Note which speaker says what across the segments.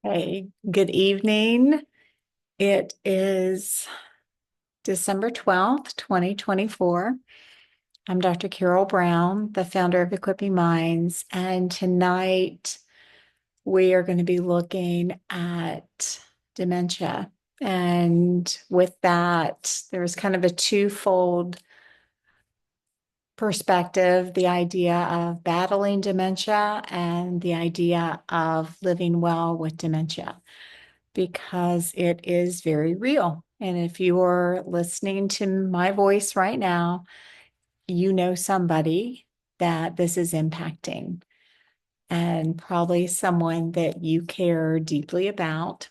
Speaker 1: Hey, good evening. It is December 12th, 2024. I'm Dr. Carol Brown, the founder of Equipping Minds, and tonight we are going to be looking at dementia. And with that, there's kind of a twofold perspective, the idea of battling dementia and the idea of living well with dementia, because it is very real. And if you are listening to my voice right now, you know somebody that this is impacting, and probably someone that you care deeply about.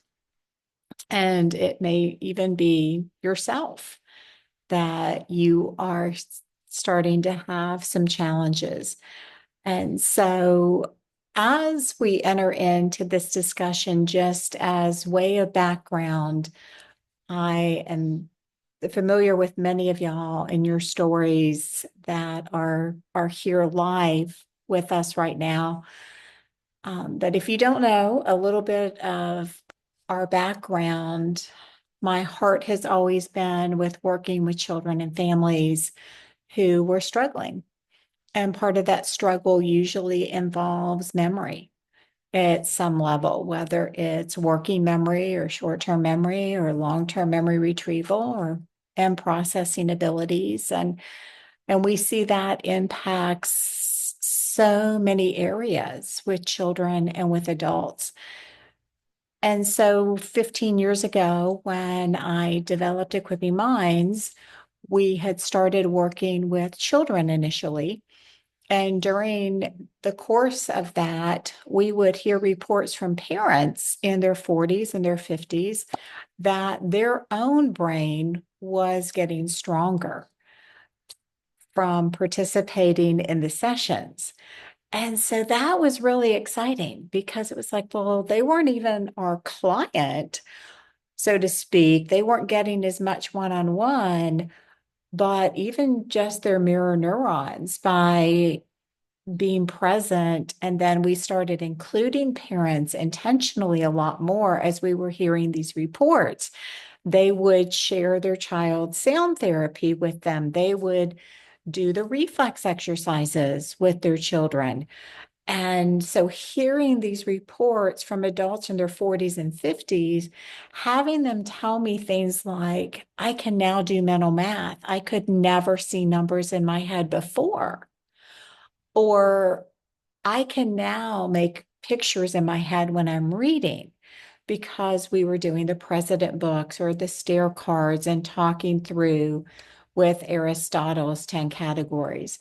Speaker 1: And it may even be yourself that you are starting to have some challenges. And so, as we enter into this discussion, just as way of background, I am familiar with many of y'all and your stories that are here live with us right now. But if you don't know a little bit of our background, my heart has always been with working with children and families who were struggling. And part of that struggle usually involves memory at some level, whether it's working memory or short-term memory or long-term memory retrieval or and processing abilities. And we see that impacts so many areas with children and with adults. And so 15 years ago, when I developed Equipping Minds, we had started working with children initially. And during the course of that, we would hear reports from parents in their 40s and their 50s that their own brain was getting stronger from participating in the sessions. And so that was really exciting because it was like, well, they weren't even our client, so to speak. They weren't getting as much one-on-one, but even just their mirror neurons by being present. And then we started including parents intentionally a lot more as we were hearing these reports. They would share their child's sound therapy with them. They would do the reflex exercises with their children. And so hearing these reports from adults in their 40s and 50s, having them tell me things like, I can now do mental math. I could never see numbers in my head before. Or I can now make pictures in my head when I'm reading, because we were doing the president books or the stair cards and talking through with Aristotle's 10 categories.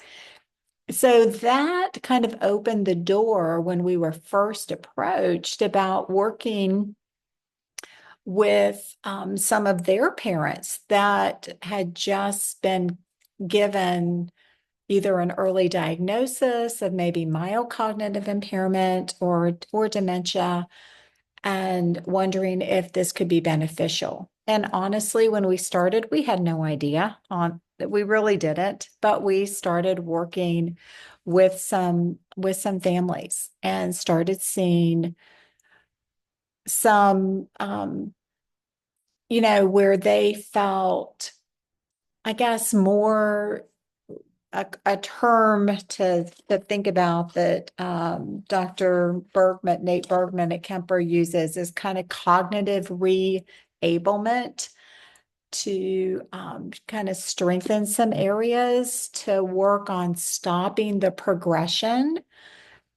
Speaker 1: So that kind of opened the door when we were first approached about working with some of their parents that had just been given either an early diagnosis of maybe mild cognitive impairment or dementia, and wondering if this could be beneficial. And honestly, when we started, we had no idea on that. We really didn't, but we started working with some families and started seeing some where they felt, I guess, more a term to think about that Nate Bergman at Kemper uses is kind of cognitive reablement to kind of strengthen some areas to work on stopping the progression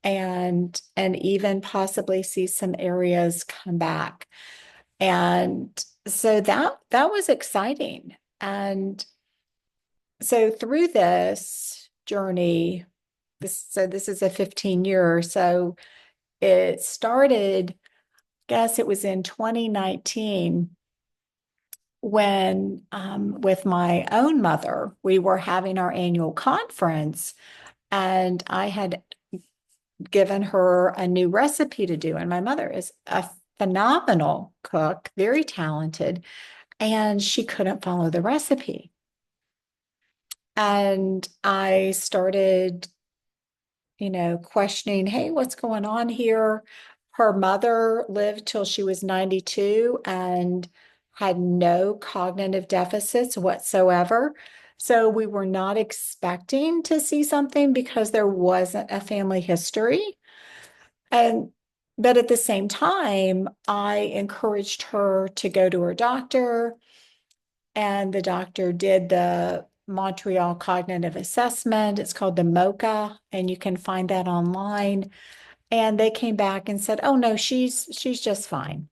Speaker 1: and even possibly see some areas come back. And so that was exciting. And so through this journey, this is a 15-year, so it started, I guess it was in 2019 when with my own mother, we were having our annual conference, and I had given her a new recipe to do. And my mother is a phenomenal cook, very talented, and she couldn't follow the recipe. And I started, questioning, hey, what's going on here? Her mother lived till she was 92 and had no cognitive deficits whatsoever. So we were not expecting to see something because there wasn't a family history. And but at the same time, I encouraged her to go to her doctor, and the doctor did the Montreal Cognitive Assessment. It's called the MOCA, and you can find that online. And they came back and said, "Oh no, she's just fine."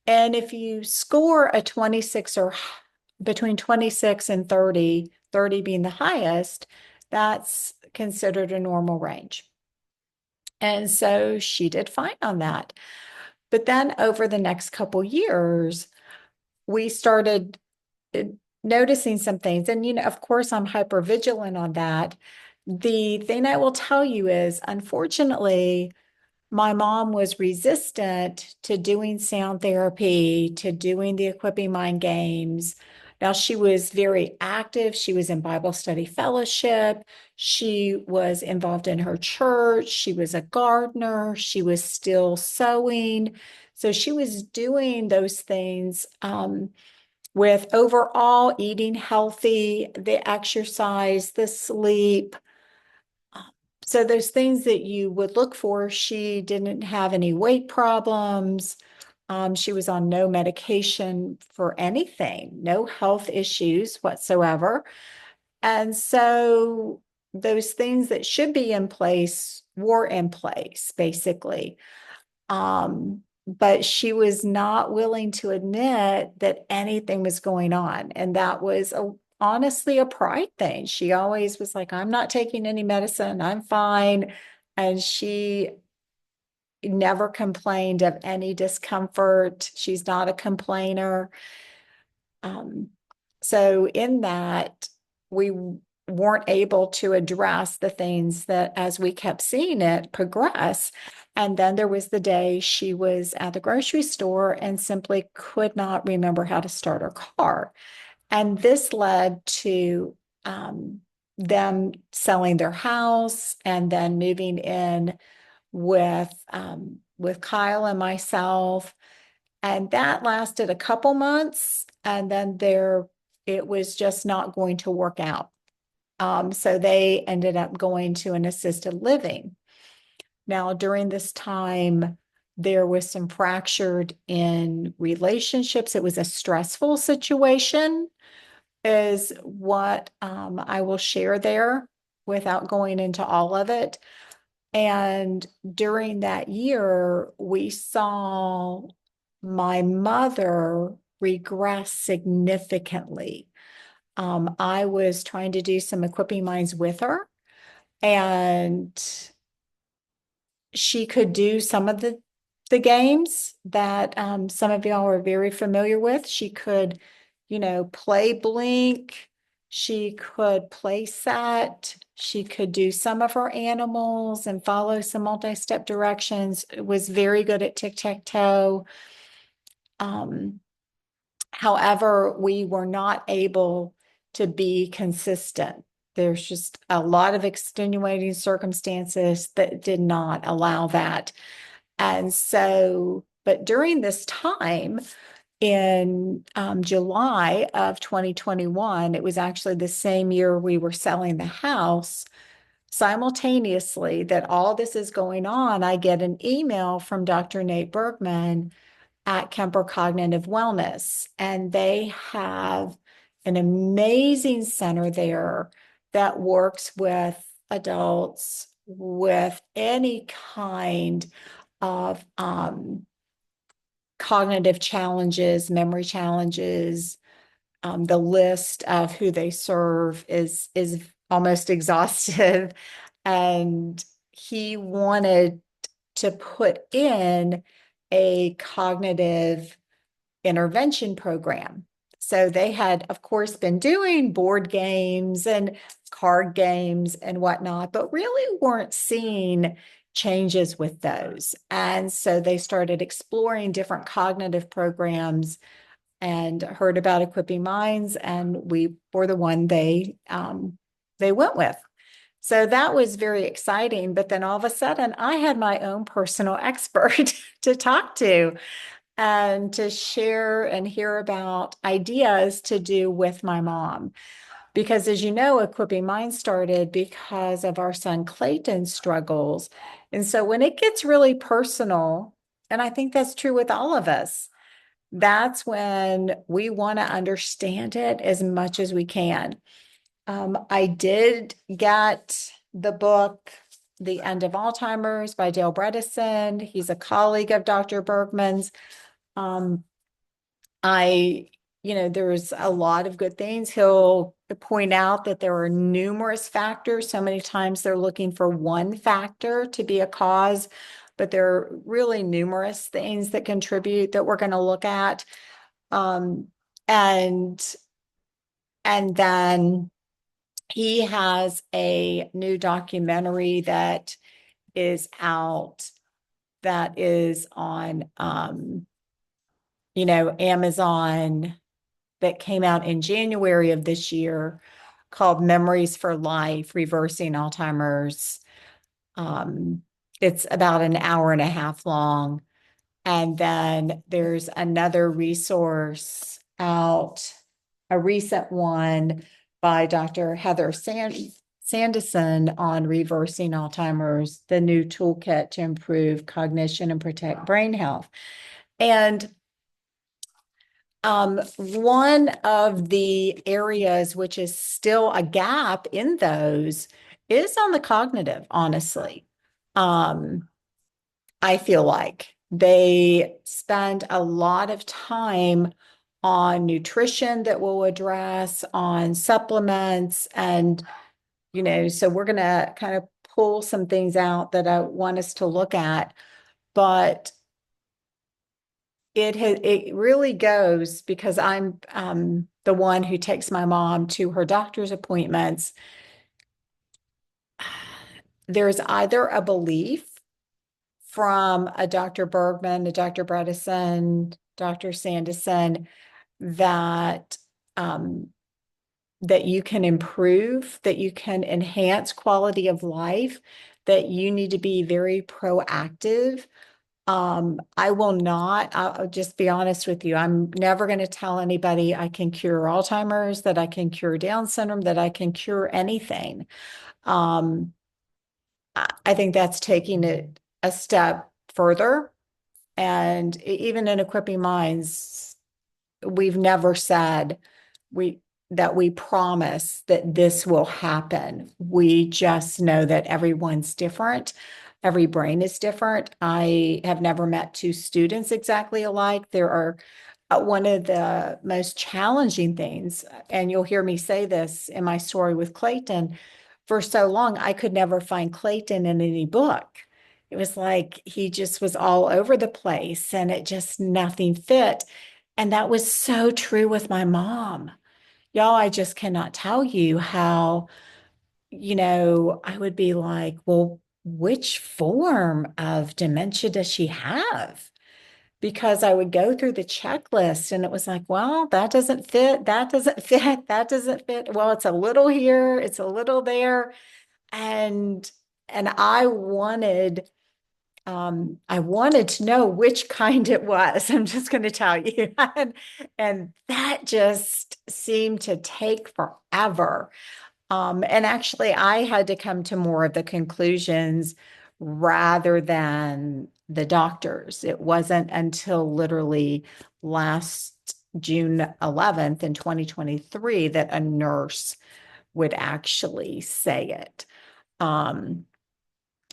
Speaker 1: And if you score a 26 or between 26 and 30, 30 being the highest, that's considered a normal range. And so she did fine on that. But then over the next couple years, we started uh, noticing some things. And, of course, I'm hyper vigilant on that. The thing I will tell you is, unfortunately, my mom was resistant to doing sound therapy, to doing the equipping mind games. Now, she was very active. She was in Bible study fellowship. She was involved in her church. She was a gardener. She was still sewing. So she was doing those things with overall eating healthy, the exercise, the sleep. So those things that you would look for, she didn't have any weight problems. She was on no medication for anything, no health issues whatsoever. And so those things that should be in place were in place, basically. But she was not willing to admit that anything was going on. And that was honestly a pride thing. She always was like, "I'm not taking any medicine, I'm fine." And she never complained of any discomfort. She's not a complainer. Um, so in that, we weren't able to address the things that as we kept seeing it progress. And then there was the day she was at the grocery store and simply could not remember how to start her car. And this led to them selling their house and then moving in with Kyle and myself. And that lasted a couple months, and then it was just not going to work out. So they ended up going to an assisted living. Now, during this time, there was some fractured in relationships. It was a stressful situation, is what I will share there without going into all of it. And during that year, we saw my mother regress significantly. I was trying to do some equipping minds with her, and she could do some of the games that some of y'all are very familiar with. She could, play Blink. She could play set. She could do some of her animals and follow some multi-step directions. Was very good at tic-tac-toe. Um, However, we were not able to be consistent. There's just a lot of extenuating circumstances that did not allow that. And so, but during this time, in July of 2021, it was actually the same year we were selling the house. Simultaneously, that all this is going on, I get an email from Dr. Nate Bergman at Kemper Cognitive Wellness, and they have an amazing center there that works with adults with any kind of cognitive challenges, memory challenges. The list of who they serve is almost exhaustive, and he wanted to put in a cognitive intervention program. So they had, of course, been doing board games and card games and whatnot, but really weren't seeing changes with those. And so they started exploring different cognitive programs and heard about Equipping Minds, and we were the one they went with. So that was very exciting. But then all of a sudden, I had my own personal expert to talk to and to share and hear about ideas to do with my mom. Because as you know, Equipping Minds started because of our son Clayton's struggles. And so when it gets really personal, and I think that's true with all of us, that's when we want to understand it as much as we can. I did get the book, The End of Alzheimer's by Dale Bredesen. He's a colleague of Dr. Bergman's. Um, I, there's a lot of good things. He'll point out that there are numerous factors. So many times they're looking for one factor to be a cause, but there are really numerous things that contribute that we're going to look at. Um, and and then he has a new documentary that is out that is on Amazon, that came out in January of this year, called Memories for Life, Reversing Alzheimer's. Um, it's about an hour and a half long. And then there's another resource out, a recent one by Dr. Heather Sandison on reversing Alzheimer's, the new toolkit to improve cognition and protect brain health. And one of the areas which is still a gap in those is on the cognitive, honestly. Um, I feel like they spend a lot of time on nutrition that we'll address, on supplements, and so we're going to kind of pull some things out that I want us to look at. But it really goes because I'm the one who takes my mom to her doctor's appointments. There's either a belief from a Dr. Bergman, a Dr. Bredesen, Dr. Sandison, that that you can improve, that you can enhance quality of life, that you need to be very proactive. I will not, I'll just be honest with you. I'm never going to tell anybody I can cure Alzheimer's, that I can cure Down syndrome, that I can cure anything. Um, I think that's taking it a step further. And even in Equipping Minds, we've never said we that we promise that this will happen. We just know that everyone's different. Every brain is different. I have never met two students exactly alike. There are one of the most challenging things, and you'll hear me say this in my story with Clayton, for so long, I could never find Clayton in any book. It was like he just was all over the place and it just nothing fit. And that was so true with my mom. Y'all, I just cannot tell you how, I would be like, well, which form of dementia does she have? Because I would go through the checklist and it was like, well, that doesn't fit, that doesn't fit, that doesn't fit. Well, it's a little here, it's a little there. And I wanted to know which kind it was. I'm just going to tell you. And that just seemed to take forever. And actually, I had to come to more of the conclusions rather than the doctors. It wasn't until literally last June 11th in 2023 that a nurse would actually say it,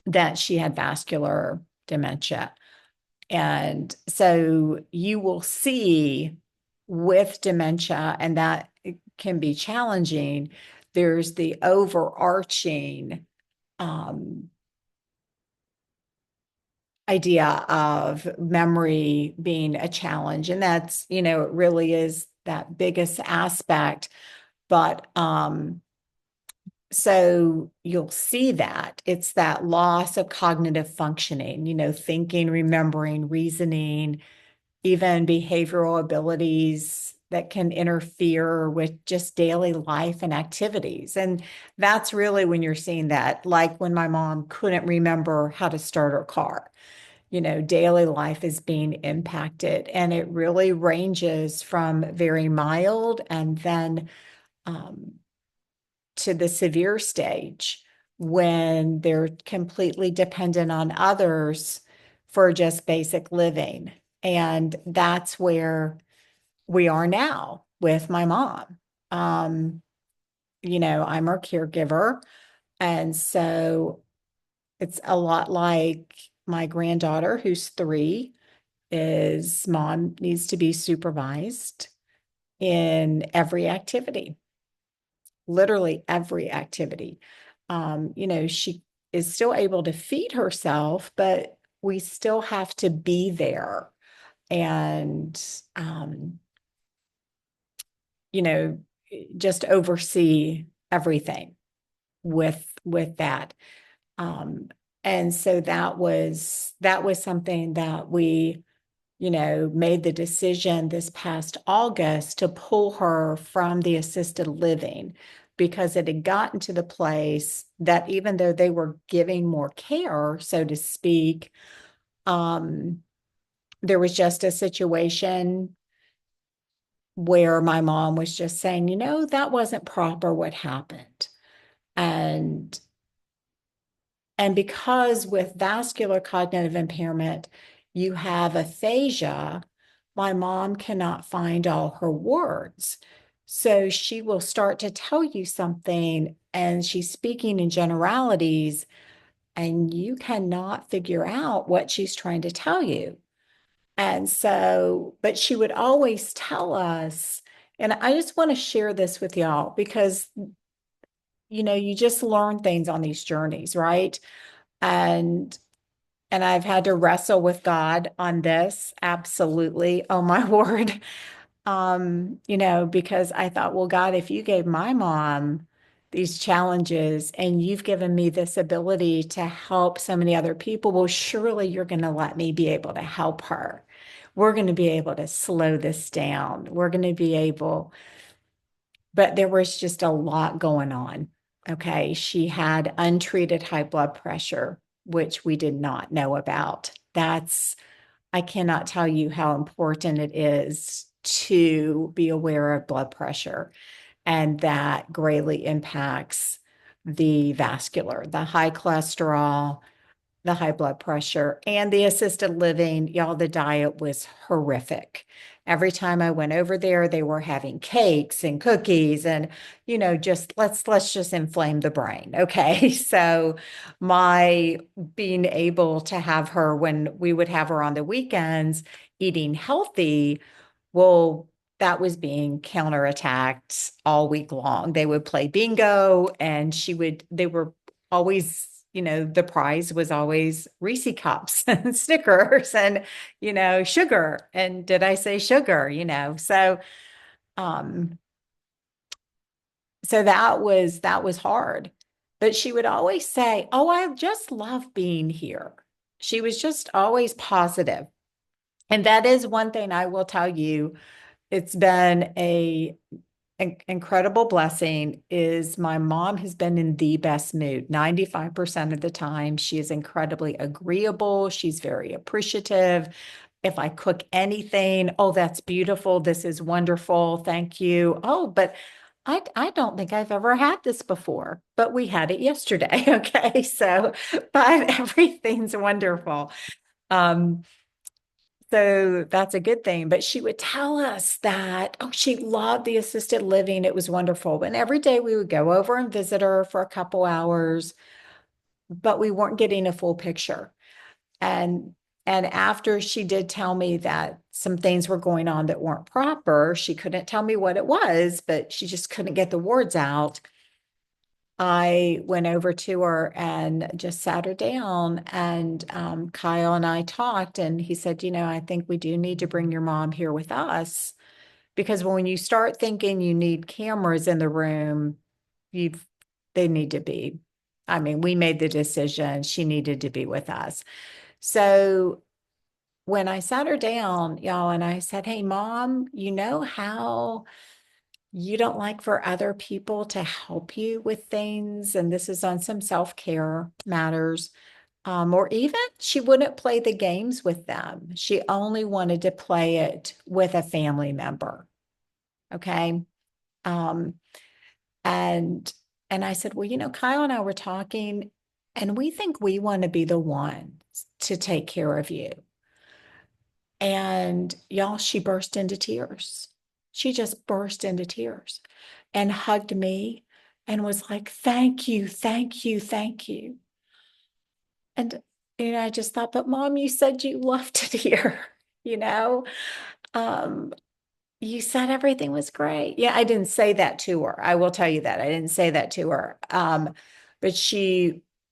Speaker 1: that she had vascular dementia. And so you will see with dementia, and that can be challenging, there's the overarching idea of memory being a challenge. And that's, it really is that biggest aspect. But so you'll see that it's that loss of cognitive functioning, thinking, remembering, reasoning, even behavioral abilities, that can interfere with just daily life and activities. And that's really when you're seeing that, like when my mom couldn't remember how to start her car. Daily life is being impacted, and it really ranges from very mild and then um, to the severe stage when they're completely dependent on others for just basic living. And that's where we are now with my mom. Um, I'm her caregiver. And so it's a lot like my granddaughter, who's 3, is mom needs to be supervised in every activity, literally every activity. She is still able to feed herself, but we still have to be there and, um, you know, just oversee everything with that. Um, and so that was something that we made the decision this past August to pull her from the assisted living because it had gotten to the place that even though they were giving more care, so to speak, um, there was just a situation where my mom was just saying, that wasn't proper what happened. And And because with vascular cognitive impairment, you have aphasia, my mom cannot find all her words. So she will start to tell you something and she's speaking in generalities, and you cannot figure out what she's trying to tell you. And so, but she would always tell us, and I just want to share this with y'all because, you just learn things on these journeys, right? And I've had to wrestle with God on this. Absolutely. Oh my word. Because I thought, well, God, if you gave my mom these challenges and you've given me this ability to help so many other people, well, surely you're going to let me be able to help her. We're going to be able to slow this down. We're going to be able, but there was just a lot going on. Okay. She had untreated high blood pressure, which we did not know about. I cannot tell you how important it is to be aware of blood pressure, and that greatly impacts the vascular, the high cholesterol, the high blood pressure, and the assisted living. Y'all, the diet was horrific. Every time I went over there, they were having cakes and cookies and, just let's just inflame the brain. Okay. So my being able to have her when we would have her on the weekends eating healthy, well, that was being counterattacked all week long. They would play bingo and they were always, the prize was always Reese cups and Snickers and, sugar. And did I say sugar? Um, so that was hard. But she would always say, "Oh, I just love being here." She was just always positive. And that is one thing I will tell you. It's been an incredible blessing is my mom has been in the best mood 95% of the time. She is incredibly agreeable. She's very appreciative. If I cook anything, oh, that's beautiful. This is wonderful. Thank you. Oh, but I don't think I've ever had this before, but we had it yesterday. Okay. So, but everything's wonderful. Um, so that's a good thing. But she would tell us that, oh, she loved the assisted living. It was wonderful. And every day we would go over and visit her for a couple hours, but we weren't getting a full picture. And after she did tell me that some things were going on that weren't proper, she couldn't tell me what it was, but she just couldn't get the words out. I went over to her and just sat her down, and Kyle and I talked, and he said, I think we do need to bring your mom here with us because when you start thinking you need cameras in the room, you've they need to be. I mean, we made the decision she needed to be with us. So when I sat her down, y'all, and I said, "Hey, Mom, you know how you don't like for other people to help you with things?" And this is on some self-care matters. Or even she wouldn't play the games with them. She only wanted to play it with a family member. Okay. Um, and and I said, well, Kyle and I were talking, and we think we want to be the one to take care of you. And y'all, she burst into tears. She just burst into tears and hugged me and was like, thank you, thank you, thank you. And I just thought, but Mom, you said you loved it here, you know? Um, you said everything was great. Yeah, I didn't say that to her. I will tell you that. I didn't say that to her. But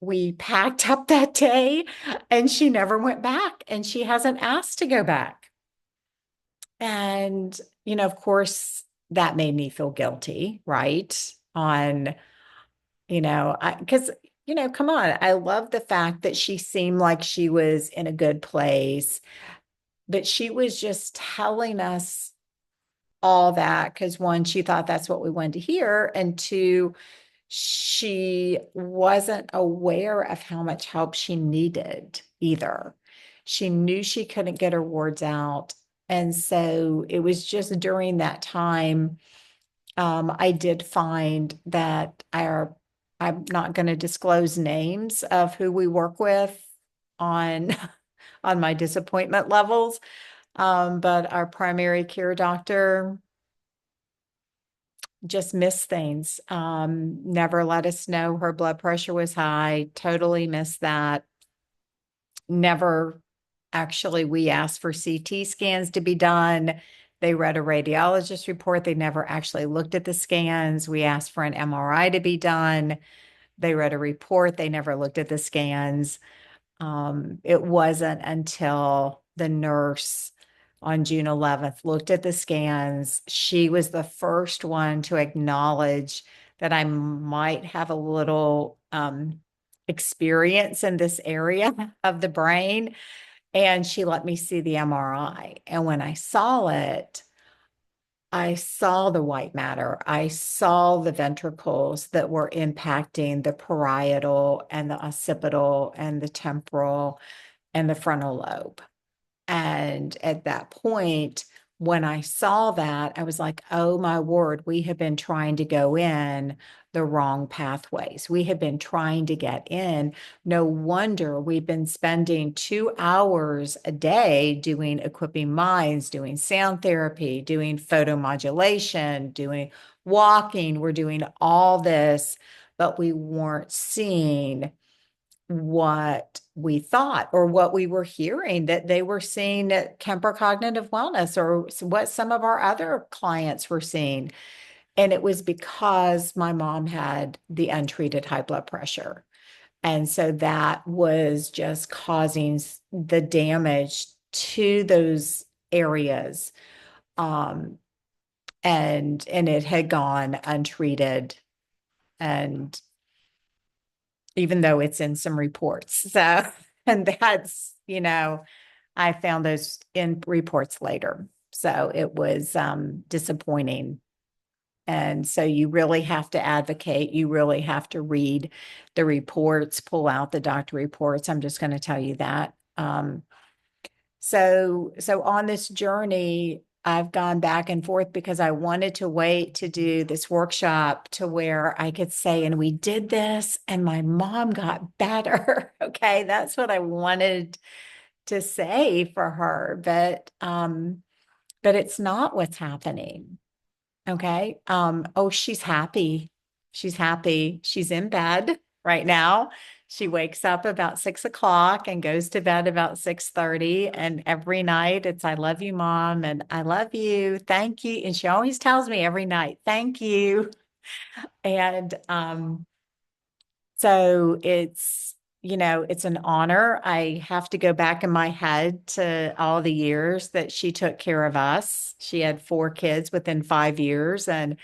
Speaker 1: we packed up that day and she never went back and she hasn't asked to go back. And, of course, that made me feel guilty, right? Because, come on, I love the fact that she seemed like she was in a good place, but she was just telling us all that because one, she thought that's what we wanted to hear, and two, she wasn't aware of how much help she needed either. She knew she couldn't get her words out. And so it was just during that time, I did find that I'm not going to disclose names of who we work with on on my disappointment levels. But our primary care doctor just missed things. Never let us know her blood pressure was high. Totally missed that. Never actually, we asked for CT scans to be done. They read a radiologist report. They never actually looked at the scans. We asked for an MRI to be done. They read a report. They never looked at the scans. It wasn't until the nurse on June 11th looked at the scans. She was the first one to acknowledge that I might have a little experience in this area of the brain. And she let me see the MRI. And when I saw it, I saw the white matter. I saw the ventricles that were impacting the parietal and the occipital and the temporal and the frontal lobe. And at that point, when I saw that, I was like, oh my word, we have been trying to go in the wrong pathways. We have been trying to get in. No wonder we've been spending 2 hours a day doing equipping minds, doing sound therapy, doing photomodulation, doing walking. We're doing all this, but we weren't seeing what we thought or what we were hearing that they were seeing at Kemper Cognitive Wellness or what some of our other clients were seeing. And it was because my mom had the untreated high blood pressure. And so that was just causing the damage to those areas. Um, and it had gone untreated. And even though it's in some reports. So, and that's, I found those in reports later. So it was disappointing. And so you really have to advocate. You really have to read the reports, pull out the doctor reports. I'm just going to tell you that. So on this journey, I've gone back and forth because I wanted to wait to do this workshop to where I could say, and we did this and my mom got better. Okay. That's what I wanted to say for her. But it's not what's happening. Okay. Oh, she's happy. She's happy. She's in bed right now. She wakes up about 6 o'clock and goes to bed about 6:30. And every night it's, I love you, Mom, and I love you. Thank you. And she always tells me every night, thank you. And so it's an honor. I have to go back in my head to all the years that she took care of us. She had 4 kids within 5 years. And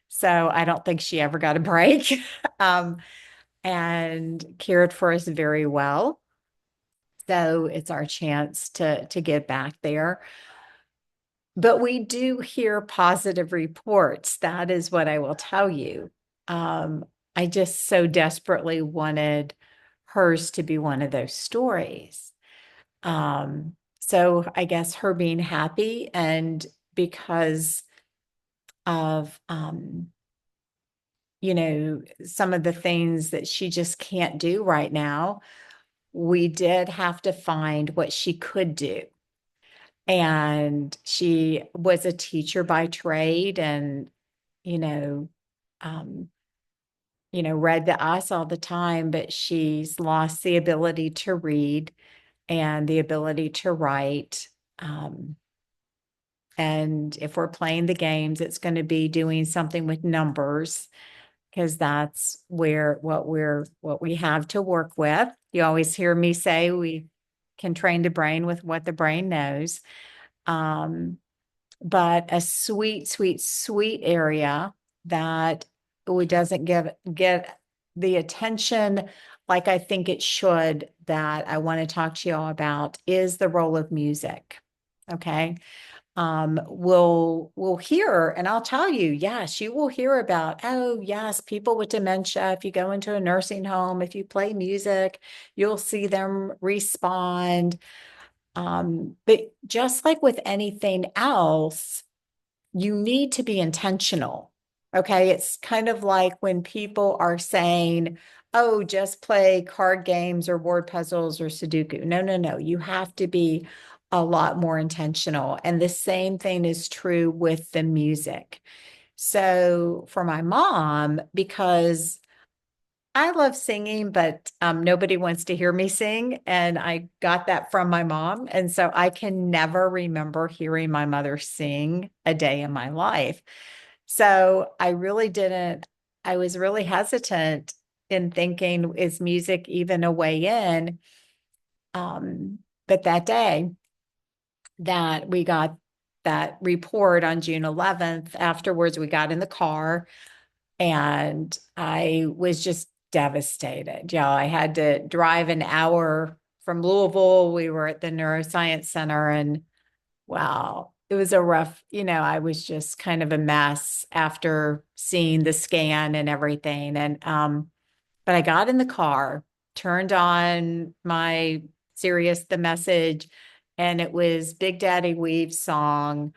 Speaker 1: so I don't think she ever got a break, and cared for us very well. So it's our chance to get back there. But we do hear positive reports. That is what I will tell you. Um, I just so desperately wanted hers to be one of those stories. So I guess her being happy and because of some of the things that she just can't do right now, we did have to find what she could do. And she was a teacher by trade and, you know, um, read to us all the time, but she's lost the ability to read and the ability to write. Um, and if we're playing the games, it's going to be doing something with numbers because that's where what we have to work with. You always hear me say we can train the brain with what the brain knows. Um, but a sweet, sweet, sweet area that we doesn't get the attention like I think it should that I want to talk to you all about is the role of music. Okay. We'll hear, and I'll tell you, yes, you will hear about, oh, yes, people with dementia. If you go into a nursing home, if you play music, you'll see them respond. But just like with anything else, you need to be intentional. Okay. It's kind of like when people are saying, oh, just play card games or word puzzles or Sudoku. No, no, no. You have to be a lot more intentional. And the same thing is true with the music. So for my mom, because I love singing, but nobody wants to hear me sing. And I got that from my mom. And so I can never remember hearing my mother sing a day in my life. So I really didn't, I was really hesitant in thinking, is music even a way in? But that day that we got that report on June 11th, afterwards, we got in the car and I was just devastated. Yeah, I had to drive an hour from Louisville. We were at the neuroscience center and wow, it was a rough, I was just kind of a mess after seeing the scan and everything. And but I got in the car, turned on my Sirius the message, and it was Big Daddy Weave's song,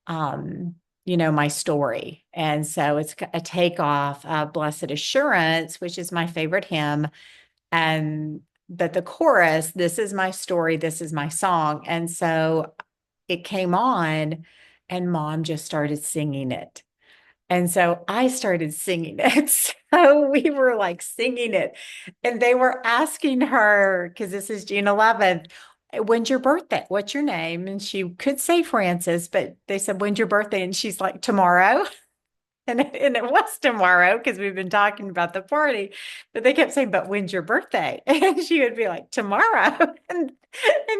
Speaker 1: um, my story. And so it's a takeoff of Blessed Assurance, which is my favorite hymn. And but the chorus, this is my story, this is my song. And so it came on, and mom just started singing it. And so I started singing it. So we were like singing it. And they were asking her, because this is June 11th, when's your birthday? What's your name? And she could say Frances, but they said, when's your birthday? And she's like, tomorrow. And it was tomorrow because we've been talking about the party, but they kept saying, but when's your birthday? And she would be like, tomorrow. And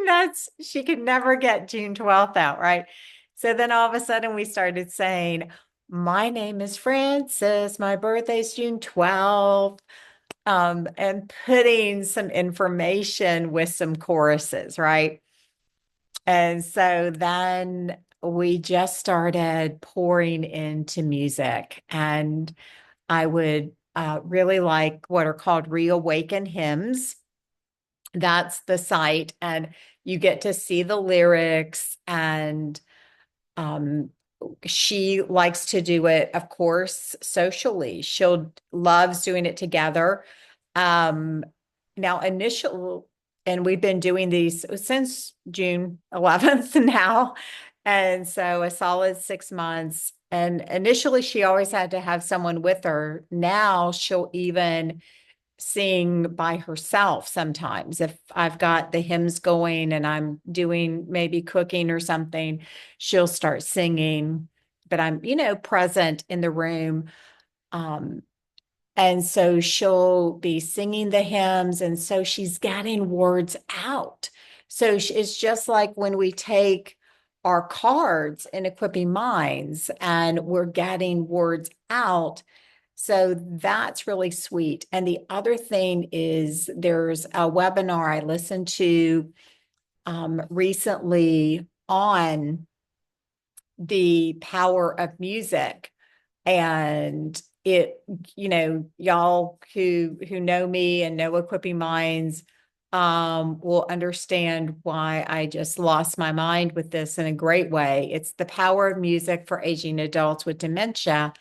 Speaker 1: that's, she could never get June 12th out, right? So then all of a sudden we started saying, my name is Frances, my birthday's June 12th, and putting some information with some choruses, right? And so then we just started pouring into music, and I would really like what are called reawaken hymns. That's the site, and you get to see the lyrics. And um, she likes to do it, of course, socially. She'll loves doing it together. Um, now, initial, and we've been doing these since June 11th now. And so a solid 6 months. And initially, she always had to have someone with her. Now she'll even sing by herself sometimes. If I've got the hymns going and I'm doing maybe cooking or something, she'll start singing, but I'm, present in the room. Um, and so she'll be singing the hymns. And so she's getting words out. So it's just like when we take our cards in Equipping Minds and we're getting words out. So that's really sweet. And the other thing is there's a webinar I listened to recently on the power of music. And it, y'all who know me and know Equipping Minds will understand why I just lost my mind with this in a great way. It's the power of music for aging adults with dementia.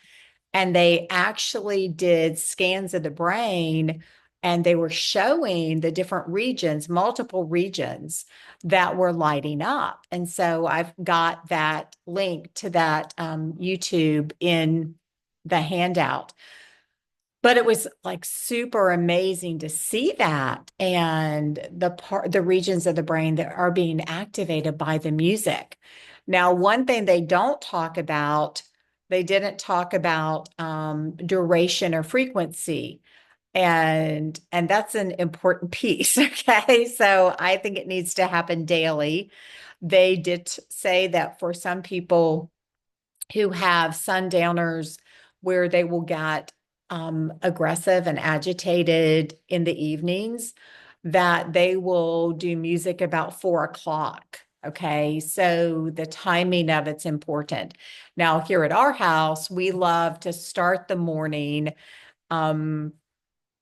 Speaker 1: And they actually did scans of the brain and they were showing the different regions, multiple regions that were lighting up. And so I've got that link to that YouTube in the handout. But it was like super amazing to see that and the regions of the brain that are being activated by the music. Now, one thing they don't talk about, they didn't talk about duration or frequency. And that's an important piece. Okay. So I think it needs to happen daily. They did say that for some people who have sundowners where they will get aggressive and agitated in the evenings, that they will do music about 4 o'clock. Okay, so the timing of it's important. Now, here at our house, we love to start the morning. Um,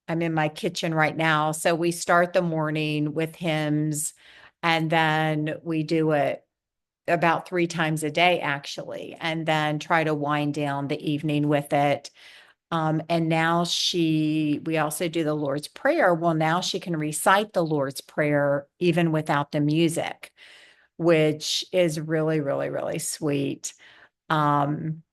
Speaker 1: I'm in my kitchen right now. So we start the morning with hymns and then we do it about 3 times a day, actually, and then try to wind down the evening with it. And now we also do the Lord's Prayer. Well, now she can recite the Lord's Prayer even without the music, which is really, really, really sweet. Um,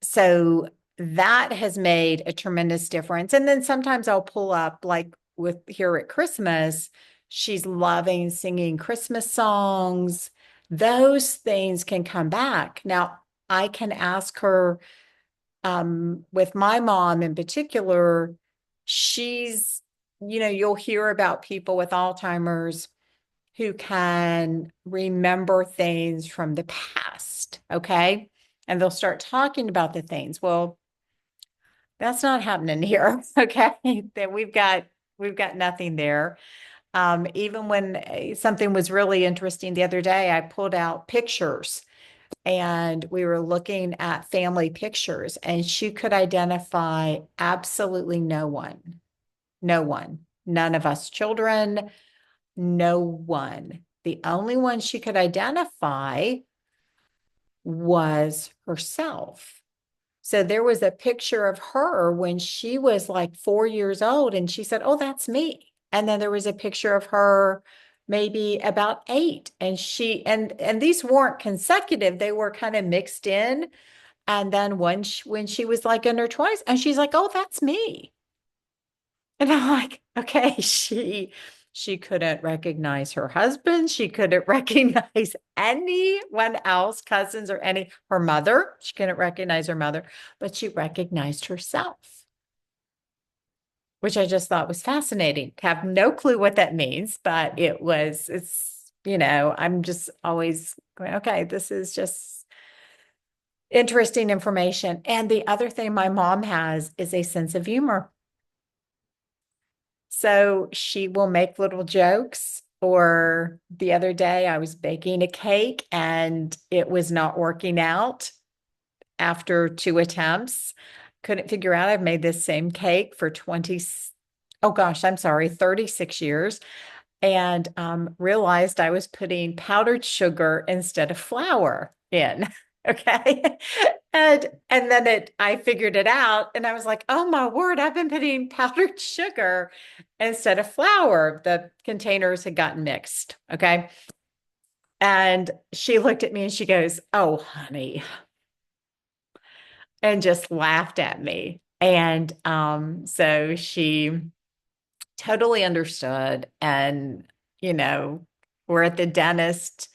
Speaker 1: so that has made a tremendous difference. And then sometimes I'll pull up, like with here at Christmas, she's loving singing Christmas songs. Those things can come back. Now, I can ask her, with my mom in particular, she's, you'll hear about people with Alzheimer's who can remember things from the past. Okay. And they'll start talking about the things. Well, that's not happening here. Okay. That we've got nothing there. Even when something was really interesting the other day, I pulled out pictures and we were looking at family pictures and she could identify absolutely no one, no one, none of us children, no one. The only one she could identify was herself. So there was a picture of her when she was like 4 years old, and she said, "Oh, that's me." And then there was a picture of her maybe about 8, and and these weren't consecutive; they were kind of mixed in. And then when she was like in her 20s, and she's like, "Oh, that's me." And I'm like, okay, she couldn't recognize her husband. She couldn't recognize anyone else, cousins or her mother. She couldn't recognize her mother, but she recognized herself, which I just thought was fascinating. Have no clue what that means, but I'm just always going, okay, this is just interesting information. And the other thing my mom has is a sense of humor. So she will make little jokes. Or the other day, I was baking a cake and it was not working out after 2 attempts. Couldn't figure out I've made this same cake for 20, oh gosh, I'm sorry, 36 years. And realized I was putting powdered sugar instead of flour in. Okay. And then I figured it out and I was like, oh my word, I've been putting powdered sugar instead of flour. The containers had gotten mixed. Okay. And she looked at me and she goes, "Oh, honey," and just laughed at me. And so she totally understood. And, we're at the dentist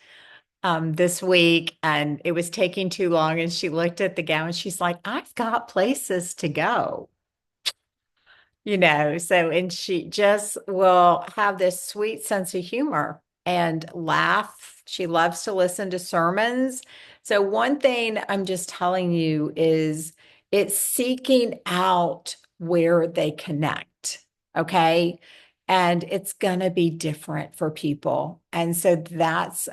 Speaker 1: this week and it was taking too long. And she looked at the gown and she's like, "I've got places to go." So, and she just will have this sweet sense of humor and laugh. She loves to listen to sermons. So, one thing I'm just telling you is It's seeking out where they connect. Okay. And it's going to be different for people. And so that's,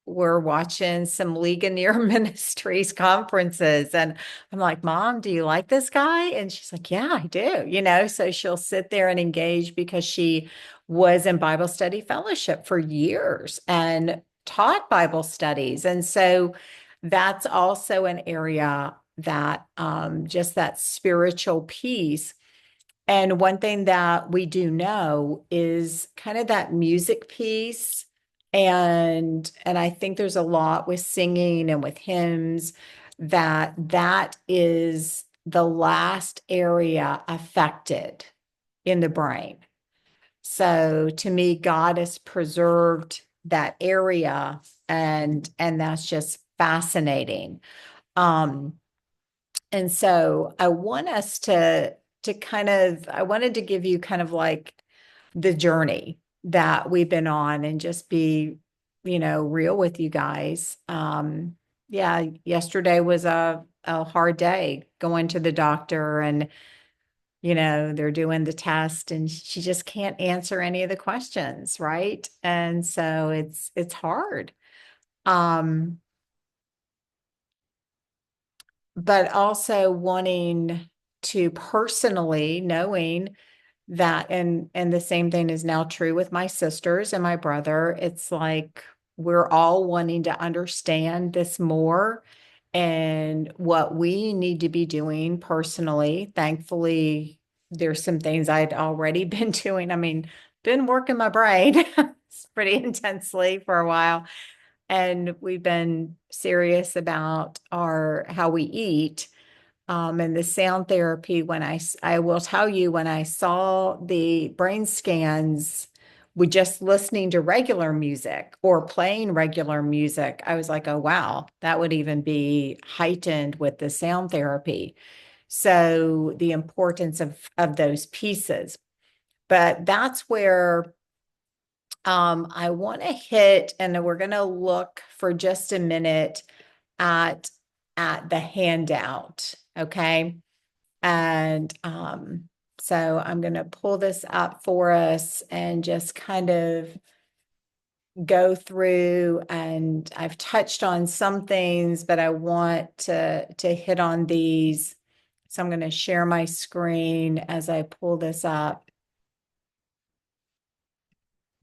Speaker 1: we're watching some Ligonier Ministries conferences. And I'm like, Mom, do you like this guy? And she's like, Yeah, I do. So she'll sit there and engage because she was in Bible study fellowship for years and taught Bible studies. And so that's also an area that just that spiritual piece. And one thing that we do know is kind of that music piece. And I think there's a lot with singing and with hymns that is the last area affected in the brain. So to me, God has preserved that area and that's just fascinating. Um, and so I want us to kind of I wanted to give you kind of like the journey that we've been on and just be, real with you guys. Yeah, yesterday was a hard day going to the doctor and they're doing the test and she just can't answer any of the questions, right? And so it's hard. Um, but also wanting to personally knowing that and the same thing is now true with my sisters and my brother. It's like we're all wanting to understand this more and what we need to be doing personally. Thankfully, there's some things I'd already been doing. I mean, been working my brain pretty intensely for a while. And we've been serious about our how we eat. And the sound therapy, I will tell you, when I saw the brain scans with just listening to regular music or playing regular music, I was like, oh, wow, that would even be heightened with the sound therapy. So the importance of those pieces. But that's where I want to hit, and we're going to look for just a minute at at the handout. Okay. And so I'm going to pull this up for us and just kind of go through. And I've touched on some things, but I want to hit on these. So I'm going to share my screen as I pull this up.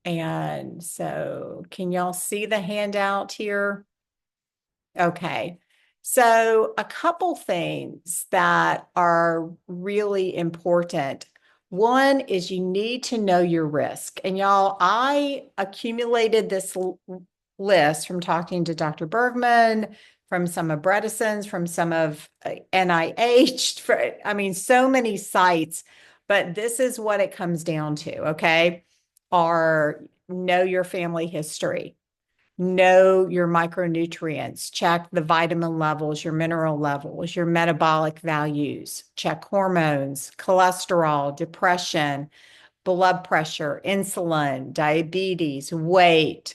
Speaker 1: And so can y'all see the handout here? Okay. So a couple things that are really important. One is you need to know your risk. And y'all, I accumulated this list from talking to Dr. Bergman, from some of Bredeson's, from some of NIH, I mean, so many sites, but this is what it comes down to, okay? Are know your family history, know your micronutrients, check the vitamin levels, your mineral levels, your metabolic values, check hormones, cholesterol, depression, blood pressure, insulin, diabetes, weight,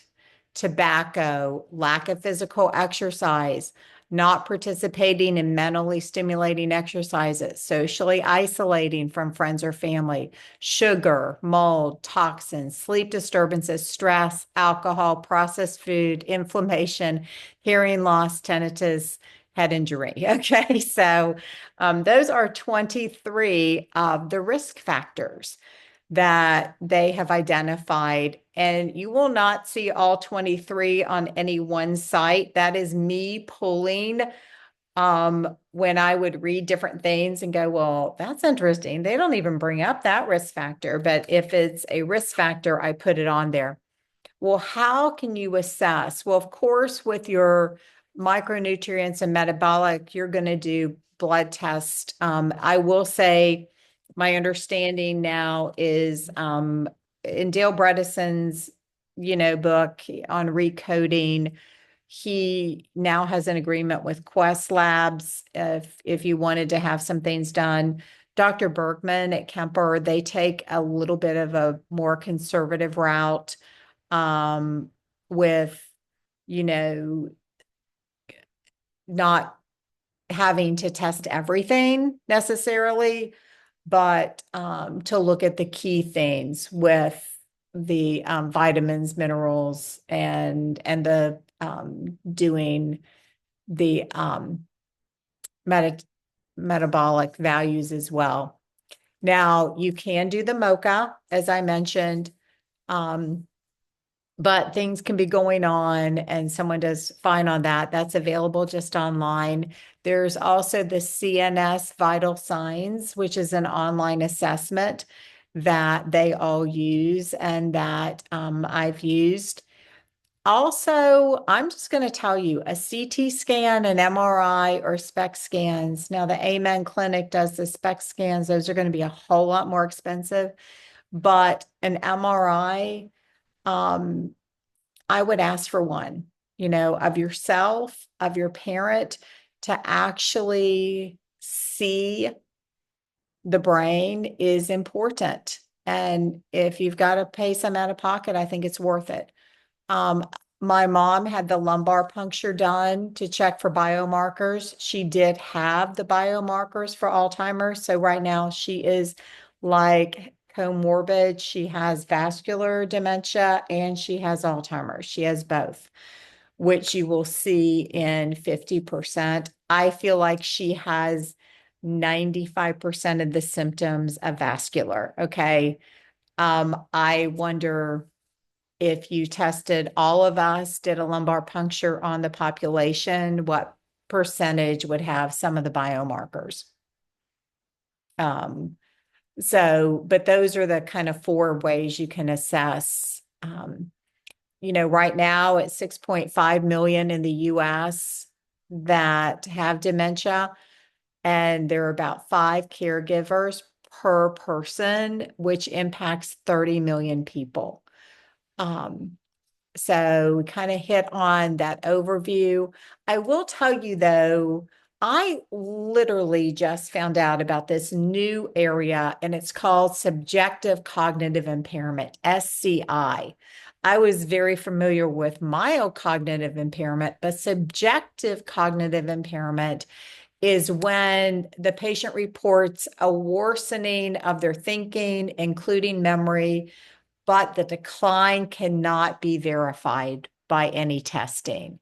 Speaker 1: tobacco, lack of physical exercise, not participating in mentally stimulating exercises, socially isolating from friends or family, sugar, mold, toxins, sleep disturbances, stress, alcohol, processed food, inflammation, hearing loss, tinnitus, head injury. Okay, so those are 23 of the risk factors that they have identified. And you will not see all 23 on any one site. That is me pulling when I would read different things and go, well, that's interesting. They don't even bring up that risk factor. But if it's a risk factor, I put it on there. Well, how can you assess? Well, of course, with your micronutrients and metabolic, you're going to do blood tests. I will say my understanding now is in Dale Bredeson's, book on recoding, he now has an agreement with Quest Labs if you wanted to have some things done. Dr. Bergman at Kemper, they take a little bit of a more conservative route with, you know, not having to test everything necessarily, but to look at the key things with the vitamins, minerals, and the doing the meta metabolic values as well. Now, you can do the mocha, as I mentioned, um, but things can be going on and someone does fine on that. That's available just online. There's also the CNS vital signs, which is an online assessment that they all use and that I've used. Also, I'm just going to tell you a CT scan, an MRI, or SPECT scans. Now, the Amen Clinic does the SPECT scans. Those are going to be a whole lot more expensive, but an MRI, um, I would ask for one, of yourself, of your parent, to actually see the brain is important. And if you've got to pay some out of pocket, I think it's worth it. Um, my mom had the lumbar puncture done to check for biomarkers. She did have the biomarkers for Alzheimer's. So right now she is like comorbid. She has vascular dementia and she has Alzheimer's. She has both, which you will see in 50%. I feel like she has 95% of the symptoms of vascular. Okay. I wonder if you tested all of us, did a lumbar puncture on the population, what percentage would have some of the biomarkers? Um, but those are the kind of four ways you can assess. Right now it's 6.5 million in the US that have dementia, and there are about 5 caregivers per person, which impacts 30 million people. So we kind of hit on that overview. I will tell you though, I literally just found out about this new area and it's called subjective cognitive impairment, SCI. I was very familiar with mild cognitive impairment, but subjective cognitive impairment is when the patient reports a worsening of their thinking, including memory, but the decline cannot be verified by any testing.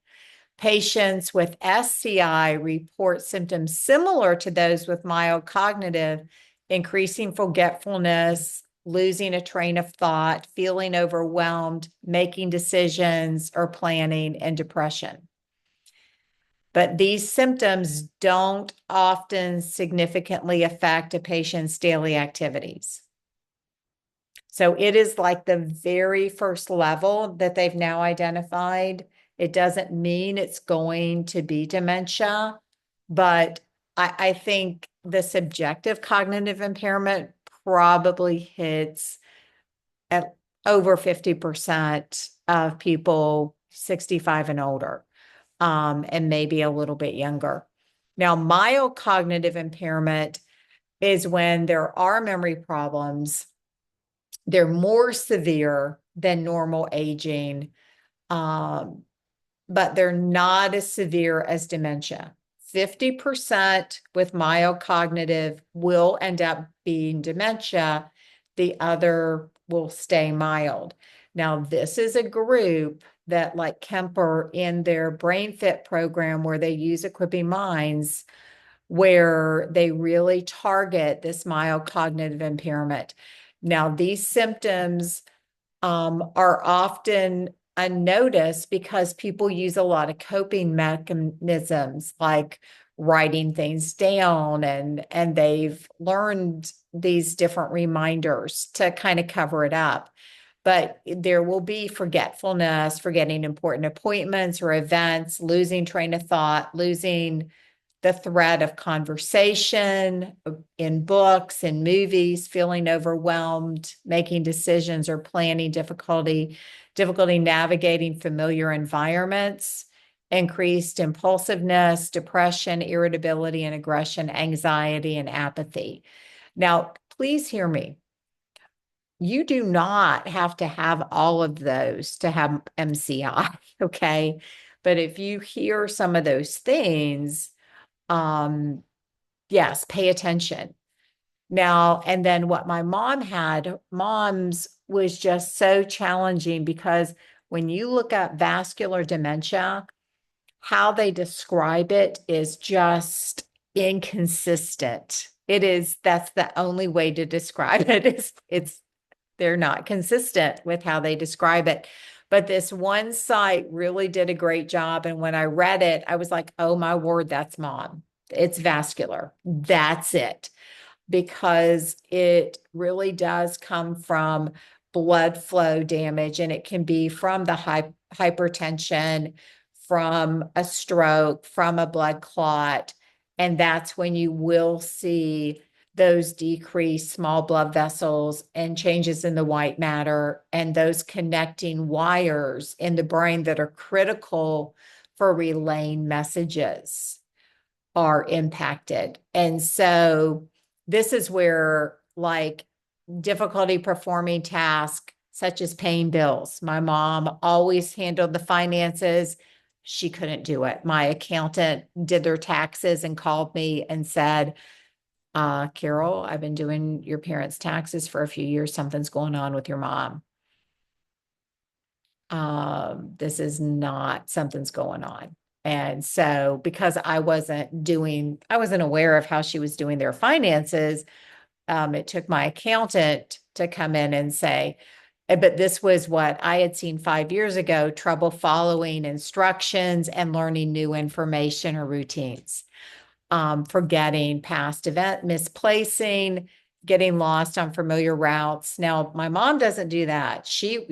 Speaker 1: Patients with SCI report symptoms similar to those with mild cognitive, increasing forgetfulness, losing a train of thought, feeling overwhelmed, making decisions or planning, and depression. But these symptoms don't often significantly affect a patient's daily activities. So it is like the very first level that they've now identified. It doesn't mean it's going to be dementia, but I think the subjective cognitive impairment probably hits at over 50% of people 65 and older, and maybe a little bit younger. Now, mild cognitive impairment is when there are memory problems. They're more severe than normal aging, but they're not as severe as dementia. 50% with mild cognitive will end up being dementia. The other will stay mild. Now, this is a group that, like Kemper in their Brain Fit program, where they use Equipping Minds, where they really target this mild cognitive impairment. Now, these symptoms are often unnoticed because people use a lot of coping mechanisms like writing things down, and they've learned these different reminders to kind of cover it up. But there will be forgetfulness, forgetting important appointments or events, losing train of thought, losing the thread of conversation in books and movies, feeling overwhelmed, making decisions or planning difficulty navigating familiar environments, increased impulsiveness, depression, irritability and aggression, anxiety, and apathy. Now, please hear me. You do not have to have all of those to have MCI, okay? But if you hear some of those things, Um, yes, pay attention. Now, and then what my mom had, mom's was just so challenging because when you look up vascular dementia, how they describe it is just inconsistent. It is, that's the only way to describe it is it's they're not consistent with how they describe it. But this one site really did a great job. And when I read it, I was like, oh my word, that's mom. It's vascular. That's it, because it really does come from blood flow damage, and it can be from the hypertension, from a stroke, from a blood clot. And that's when you will see those decreased small blood vessels and changes in the white matter and those connecting wires in the brain that are critical for relaying messages are impacted. And so this is where, like, difficulty performing tasks such as paying bills. My mom always handled the finances. She couldn't do it. My accountant did their taxes and called me and said, Carol, I've been doing your parents' taxes for a few years. Something's going on with your mom. This is not, something's going on. And so because I wasn't aware of how she was doing their finances, it took my accountant to come in and say, but this was what I had seen 5 years ago, trouble following instructions and learning new information or routines, forgetting past event, misplacing, getting lost on familiar routes. Now, my mom doesn't do that. She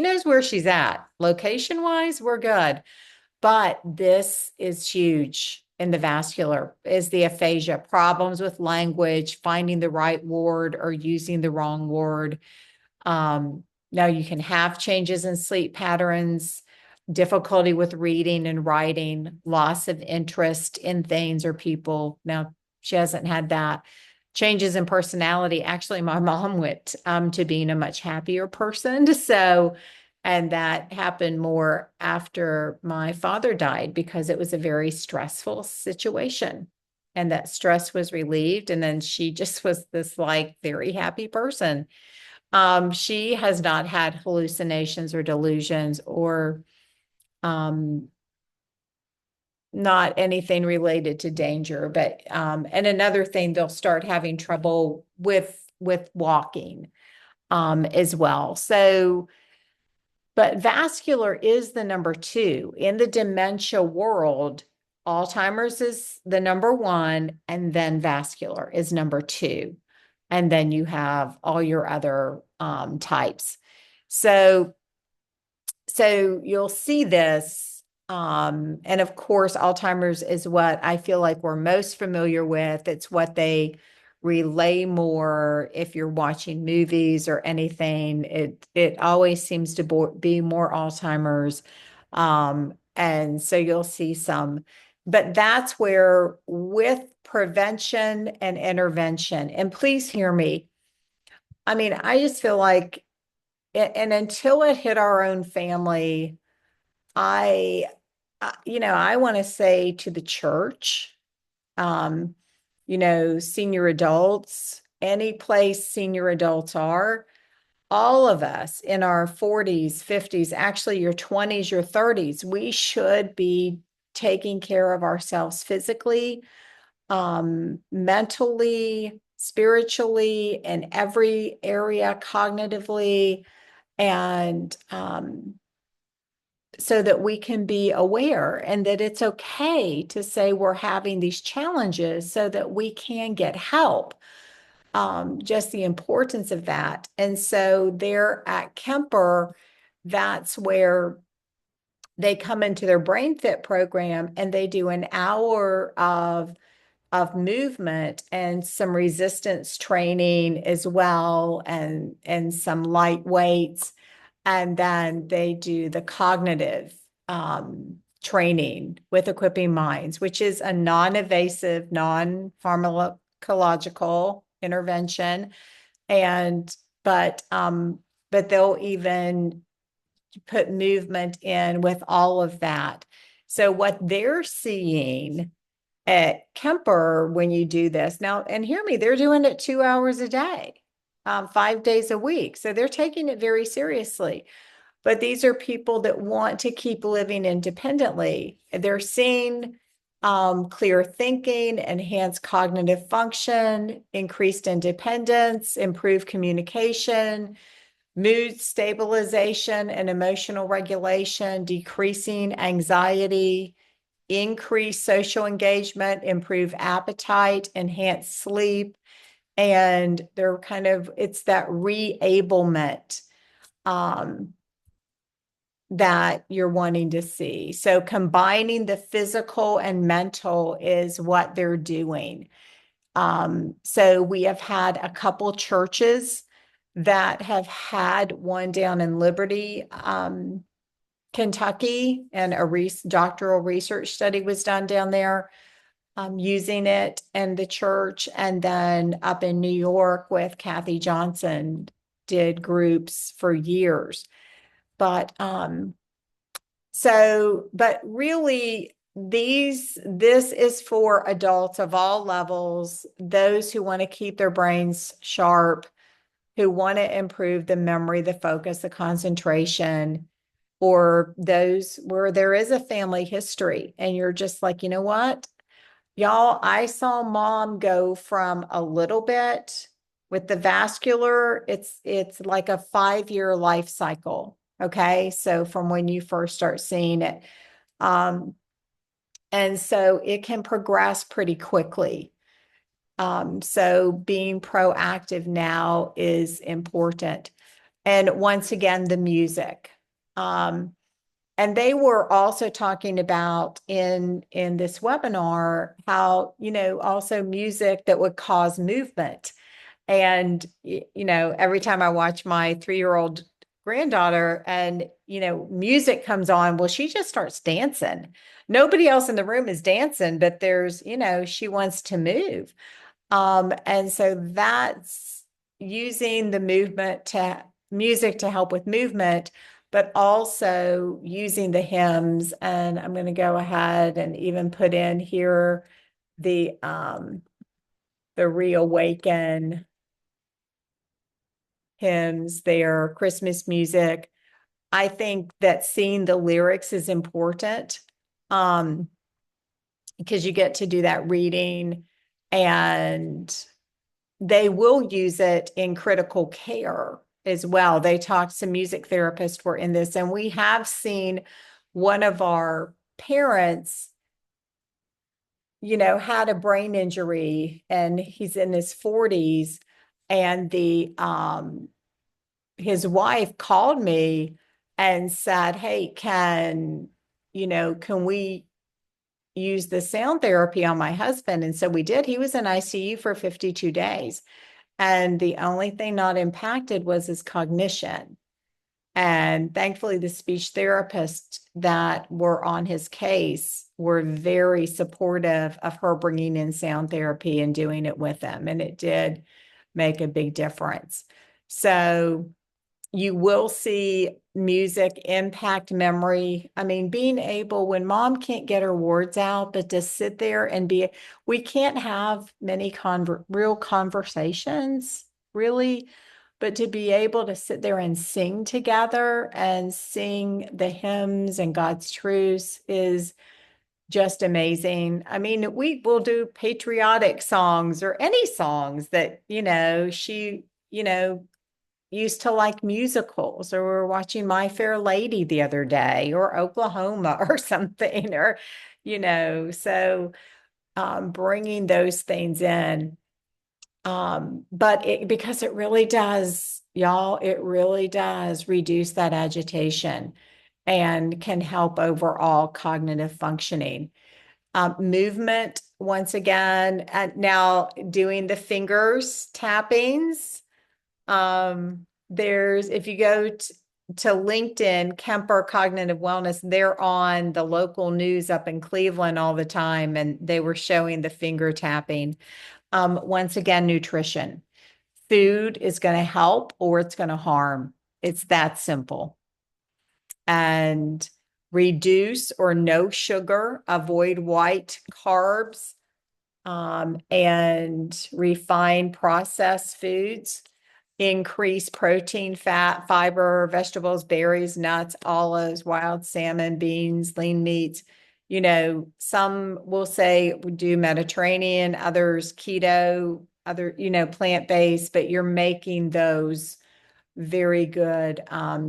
Speaker 1: knows where she's at. Location wise, we're good. But this is huge in the vascular, is the aphasia, problems with language, finding the right word or using the wrong word. Um, Now you can have changes in sleep patterns, difficulty with reading and writing, loss of interest in things or people. Now she hasn't had that. Changes in personality. Actually, my mom went to being a much happier person. So, and that happened more after my father died because it was a very stressful situation. And that stress was relieved. And then she just was this like very happy person. She has not had hallucinations or delusions or um, not anything related to danger. But and another thing, they'll start having trouble with walking as well. So, but vascular is the number two in the dementia world. Alzheimer's is the number one, and then vascular is number two. And then you have all your other types. So, so you'll see this. And of course, Alzheimer's is what I feel like we're most familiar with. It's what they relay more if you're watching movies or anything. It always seems to be more Alzheimer's. And so you'll see some, but that's where with prevention and intervention, and please hear me. I mean, I just feel like, and until it hit our own family, I, I want to say to the church, um, senior adults, any place senior adults are, all of us in our 40s, 50s, actually your 20s, your 30s, we should be taking care of ourselves physically, mentally, spiritually, in every area, cognitively, and so that we can be aware and that it's okay to say we're having these challenges so that we can get help. Just the importance of that. And so there at Kemper, that's where they come into their Brain Fit program and they do an hour of movement and some resistance training as well, and some light weights. And then they do the cognitive training with Equipping Minds, which is a non-invasive, non-pharmacological intervention. And but they'll even put movement in with all of that. So what they're seeing at Kemper when you do this now, and hear me, they're doing it 2 hours a day, 5 days a week. So they're taking it very seriously. But these are people that want to keep living independently. They're seeing clear thinking, enhanced cognitive function, increased independence, improved communication, mood stabilization and emotional regulation, decreasing anxiety, increased social engagement, improve appetite, enhance sleep. And they're it's that re-ablement um, that you're wanting to see. So combining the physical and mental is what they're doing. So we have had a couple churches that have had one down in Liberty, Kentucky, and a doctoral research study was done down there using it in the church. And then up in New York with Kathy Johnson did groups for years. But but really, this is for adults of all levels, those who want to keep their brains sharp, who want to improve the memory, the focus, the concentration, or those where there is a family history and you're just like, you know what? Y'all, I saw mom go from a little bit with the vascular, it's like a 5-year life cycle. Okay. So from when you first start seeing it. Um, and so it can progress pretty quickly. So being proactive now is important. And once again, the music. And they were also talking about in this webinar how, also music that would cause movement. And, every time I watch my 3-year-old granddaughter and, music comes on, well, she just starts dancing. Nobody else in the room is dancing, but she wants to move. And so that's using the music to help with movement, but also using the hymns. And I'm going to go ahead and even put in here the Reawaken hymns, their Christmas music. I think that seeing the lyrics is important because you get to do that reading, and they will use it in critical care as well. They talked, some music therapists were in this, and we have seen one of our parents, had a brain injury and he's in his 40s, and his wife called me and said, "Hey, can we use the sound therapy on my husband?" And so we did. He was in ICU for 52 days. And the only thing not impacted was his cognition. And thankfully, the speech therapists that were on his case were very supportive of her bringing in sound therapy and doing it with him. And it did make a big difference. So you will see music impact memory. I mean, being able, when mom can't get her words out, but to sit there and we can't have many real conversations, really, but to be able to sit there and sing together and sing the hymns and God's truths is just amazing. I mean, we will do patriotic songs or any songs that, she, used to like musicals, or we're watching My Fair Lady the other day, or Oklahoma or something, or, so bringing those things in. But because it really does, y'all, it really does reduce that agitation and can help overall cognitive functioning. Movement, once again, and now doing the fingers tappings. If you go to LinkedIn, Kemper Cognitive Wellness, they're on the local news up in Cleveland all the time, and they were showing the finger tapping. Once again, nutrition. Food is going to help or it's going to harm. It's that simple. And reduce or no sugar, avoid white carbs, and refined processed foods, increase protein, fat, fiber, vegetables, berries, nuts, olives, wild salmon, beans, lean meats. You know, some will say we do Mediterranean, others keto, other, you know, plant-based, but you're making those very good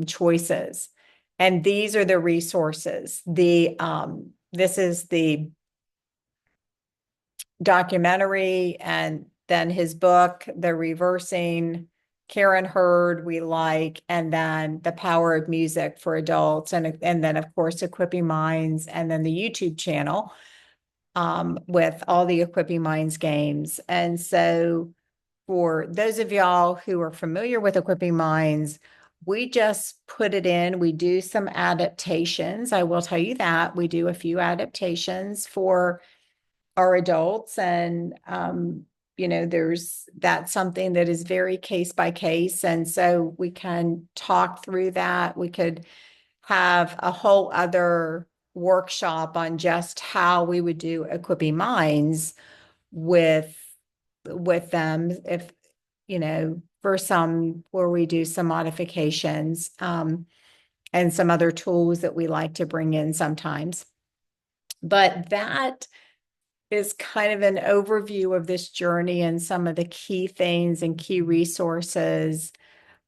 Speaker 1: choices. And these are the resources. This is the documentary, and then his book, The Reversing Karen Hurd, we like, and then The Power of Music for Adults, and then of course Equipping Minds, and then the YouTube channel with all the Equipping Minds games. And so for those of y'all who are familiar with Equipping Minds, we just put it in. We do some adaptations. I will tell you that we do a few adaptations for our adults, and you know, that's something that is very case by case, and so we can talk through that. We could have a whole other workshop on just how we would do Equipping Minds with them, if you know, for some where we do some modifications, and some other tools that we like to bring in sometimes. But that is kind of an overview of this journey and some of the key things and key resources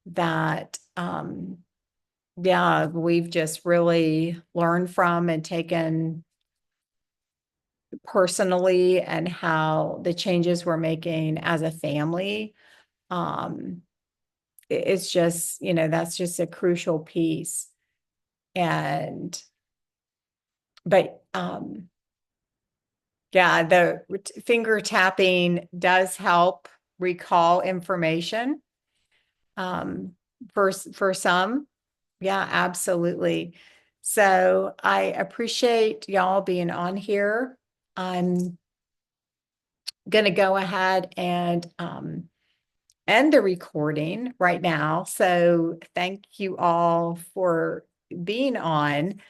Speaker 1: that, yeah, we've just really learned from and taken personally, and how the changes we're making as a family. Um, it's just, you know, that's just a crucial piece. And, but, yeah, the finger tapping does help recall information. For some, yeah, absolutely. So I appreciate y'all being on here. I'm gonna go ahead and end the recording right now. So thank you all for being on.